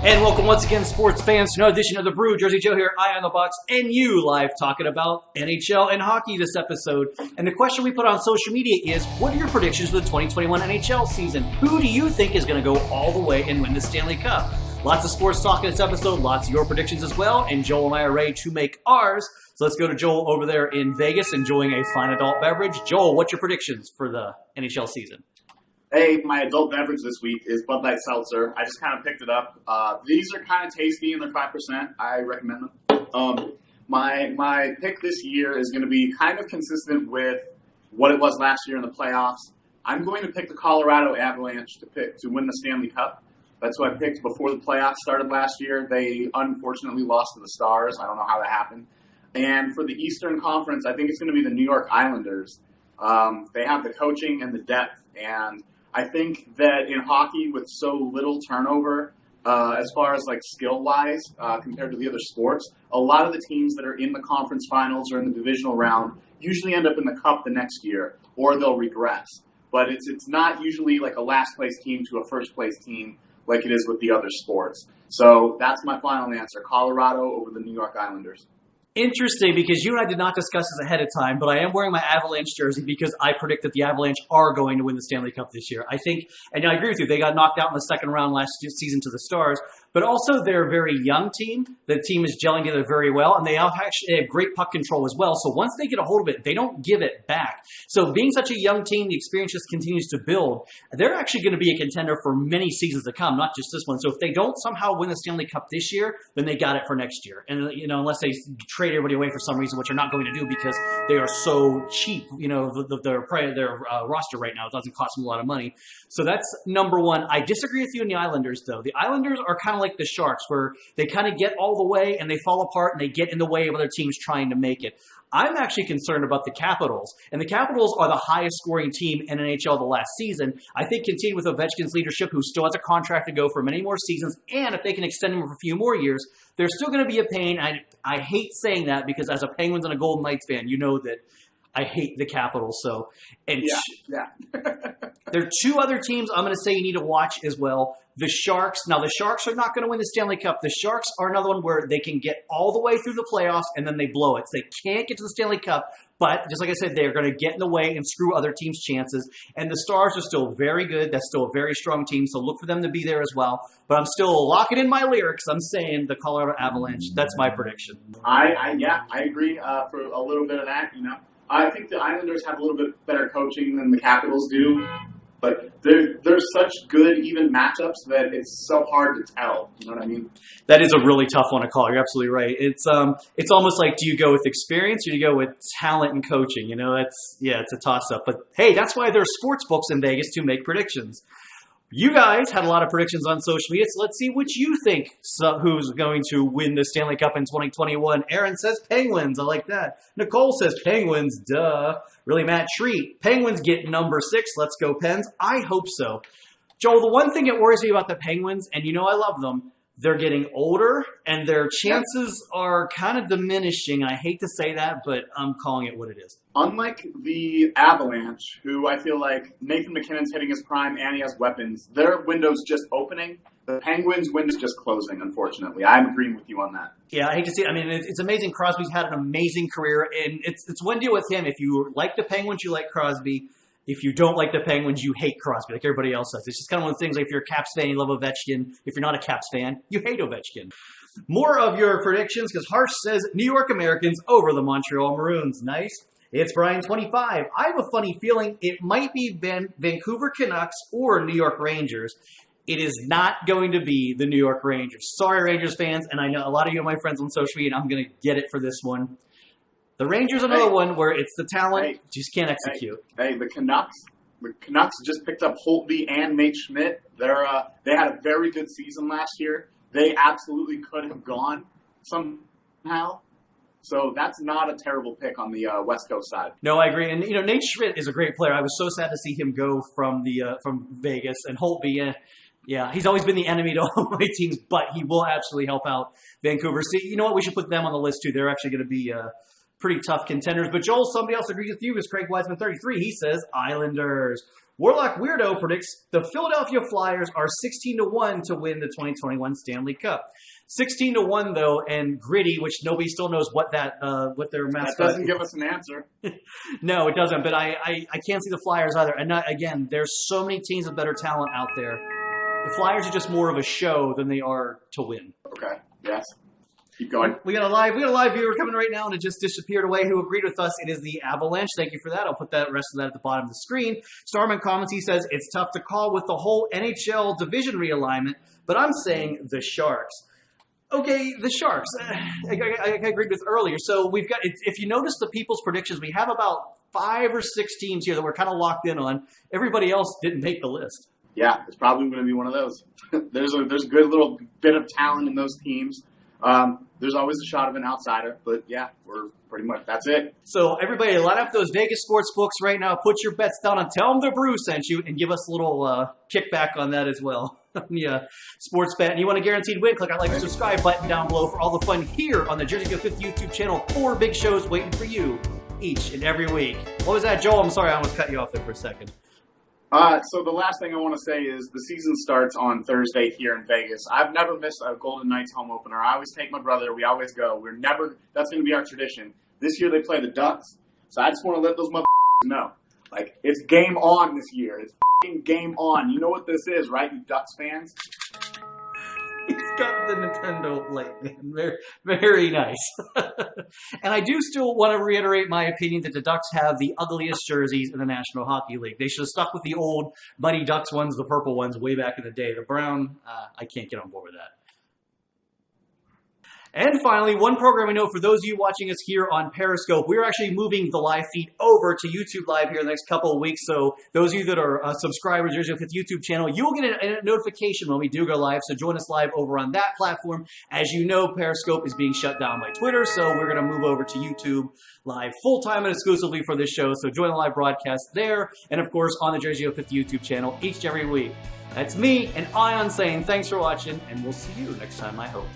And welcome once again, sports fans, to another edition of the Brew. Jersey Joe here, Eye on the Box, and you live talking about NHL and hockey this episode. And the question we put on social media is, what are your predictions for the 2021 NHL season? Who do you think is going to go all the way and win the Stanley Cup? Lots of sports talk in this episode, lots of your predictions as well, and Joel and I are ready to make ours. So let's go to Joel over there in Vegas enjoying a fine adult beverage. Joel, what's your predictions for the NHL season? Hey, my adult beverage this week is Bud Light Seltzer. I just kind of picked it up. These are kind of tasty and they're 5%. I recommend them. My pick this year is going to be kind of consistent with what it was last year in the playoffs. I'm going to pick the Colorado Avalanche to win the Stanley Cup. That's what I picked before the playoffs started last year. They unfortunately lost to the Stars. I don't know how that happened. And for the Eastern Conference, I think it's going to be the New York Islanders. They have the coaching and the depth, and I think that in hockey, with so little turnover, as far as like skill-wise, compared to the other sports, a lot of the teams that are in the conference finals or in the divisional round usually end up in the cup the next year, or they'll regress. But it's not usually like a last-place team to a first-place team like it is with the other sports. So that's my final answer, Colorado over the New York Islanders. Interesting, because you and I did not discuss this ahead of time, but I am wearing my Avalanche jersey because I predict that the Avalanche are going to win the Stanley Cup this year. I think, and I agree with you, they got knocked out in the second round last season to the Stars, but also they're a very young team. The team is gelling together very well, and they have great puck control as well. So once they get a hold of it, they don't give it back. So being such a young team, the experience just continues to build. They're actually going to be a contender for many seasons to come, not just this one. So if they don't somehow win the Stanley Cup this year, then they got it for next year. And unless they trade everybody away for some reason, which they're not going to do because they are so cheap. Their roster right now, it doesn't cost them a lot of money. So that's number one. I disagree with you on the Islanders, though. The Islanders are kind of like the Sharks, where they kind of get all the way and they fall apart and they get in the way of other teams trying to make it. I'm actually concerned about the Capitals, and the Capitals are the highest scoring team in NHL the last season. I think continue with Ovechkin's leadership, who still has a contract to go for many more seasons, and if they can extend him for a few more years, they're still going to be a pain. I hate saying that because as a Penguins and a Golden Knights fan, you know that I hate the Capitals. So, and yeah. There are two other teams I'm going to say you need to watch as well. The Sharks. Now, the Sharks are not going to win the Stanley Cup. The Sharks are another one where they can get all the way through the playoffs and then they blow it. So they can't get to the Stanley Cup, but just like I said, they're going to get in the way and screw other teams' chances. And the Stars are still very good. That's still a very strong team, so look for them to be there as well. But I'm still locking in my lyrics. I'm saying the Colorado Avalanche. That's my prediction. I agree for a little bit of that. I think the Islanders have a little bit better coaching than the Capitals do, but they're such good even matchups that it's so hard to tell. You know what I mean? That is a really tough one to call. You're absolutely right. It's almost like, do you go with experience or do you go with talent and coaching? It's a toss up. But hey, that's why there's sports books in Vegas to make predictions. You guys had a lot of predictions on social media, so let's see what you think. Who's going to win the Stanley Cup in 2021? Aaron says Penguins. I like that. Nicole says Penguins. Duh. Really, Matt Treat. Penguins get number 6. Let's go, Pens. I hope so. Joel, the one thing that worries me about the Penguins, and I love them, they're getting older, and their chances are kind of diminishing. I hate to say that, but I'm calling it what it is. Unlike the Avalanche, who I feel like Nathan McKinnon's hitting his prime and he has weapons, their window's just opening. The Penguins' window's just closing, unfortunately. I'm agreeing with you on that. Yeah, I hate to see it. I mean, it's amazing. Crosby's had an amazing career, and it's one deal with him. If you like the Penguins, you like Crosby. If you don't like the Penguins, you hate Crosby, like everybody else does. It's just kind of one of those things, like if you're a Caps fan, you love Ovechkin. If you're not a Caps fan, you hate Ovechkin. More of your predictions, because Harsh says New York Americans over the Montreal Maroons. Nice. It's Brian 25. I have a funny feeling it might be Vancouver Canucks or New York Rangers. It is not going to be the New York Rangers. Sorry, Rangers fans, and I know a lot of you are my friends on social media, and I'm going to get it for this one. The Rangers are another one where it's the talent, just can't execute. The Canucks just picked up Holtby and Nate Schmidt. They had a very good season last year. They absolutely could have gone somehow. So that's not a terrible pick on the West Coast side. No, I agree. And, Nate Schmidt is a great player. I was so sad to see him go from Vegas. And Holtby, yeah, he's always been the enemy to all my teams, but he will absolutely help out Vancouver. See, you know what? We should put them on the list, too. They're actually going to be pretty tough contenders. But Joel, somebody else agrees with you. Is Craig Wiseman 33? He says Islanders. Warlock Weirdo predicts the Philadelphia Flyers are 16-1 to win the 2021 Stanley Cup. 16-1 though, and Gritty, which nobody still knows what their mascot. That doesn't give us an answer. No, it doesn't. But I can't see the Flyers either. And again, there's so many teams with better talent out there. The Flyers are just more of a show than they are to win. Okay. Yes. Keep going. We got a live viewer coming right now, and it just disappeared away. Who agreed with us? It is the Avalanche. Thank you for that. I'll put that rest of that at the bottom of the screen. Starman comments. He says it's tough to call with the whole NHL division realignment, but I'm saying the Sharks. Okay, the Sharks. I agreed with earlier. So we've got. If you notice the people's predictions, we have about 5 or 6 teams here that we're kind of locked in on. Everybody else didn't make the list. Yeah, it's probably going to be one of those. There's a good little bit of talent in those teams. There's always a shot of an outsider, but yeah, we're pretty much, that's it. So everybody line up those Vegas sports books right now, put your bets down and tell them the Brew sent you, and give us a little kickback on that as well. Yeah, sports bet. And you want a guaranteed win, click on like and subscribe button down below for all the fun here on the Jersey Go 5th YouTube channel. 4 big shows waiting for you each and every week. What was that, Joel? I'm sorry, I almost cut you off there for a second. So the last thing I want to say is the season starts on Thursday here in Vegas. I've never missed a Golden Knights home opener. I always take my brother. We always go. That's going to be our tradition. This year they play the Ducks. So I just want to let those motherfuckers know. Like, it's game on this year. It's f***ing game on. You know what this is, right, you Ducks fans? He's got the Nintendo light, man. Very, very nice. And I do still want to reiterate my opinion that the Ducks have the ugliest jerseys in the National Hockey League. They should have stuck with the old Muddy Ducks ones, the purple ones, way back in the day. The brown, I can't get on board with that. And finally, one program I know for those of you watching us here on Periscope, we're actually moving the live feed over to YouTube Live here in the next couple of weeks. So those of you that are subscribers to the 5th YouTube channel, you will get a notification when we do go live. So join us live over on that platform. As you know, Periscope is being shut down by Twitter, so we're going to move over to YouTube Live full-time and exclusively for this show. So join the live broadcast there, and of course on the Jersey Go 5th YouTube channel each and every week. That's me and Ion saying thanks for watching, and we'll see you next time, I hope.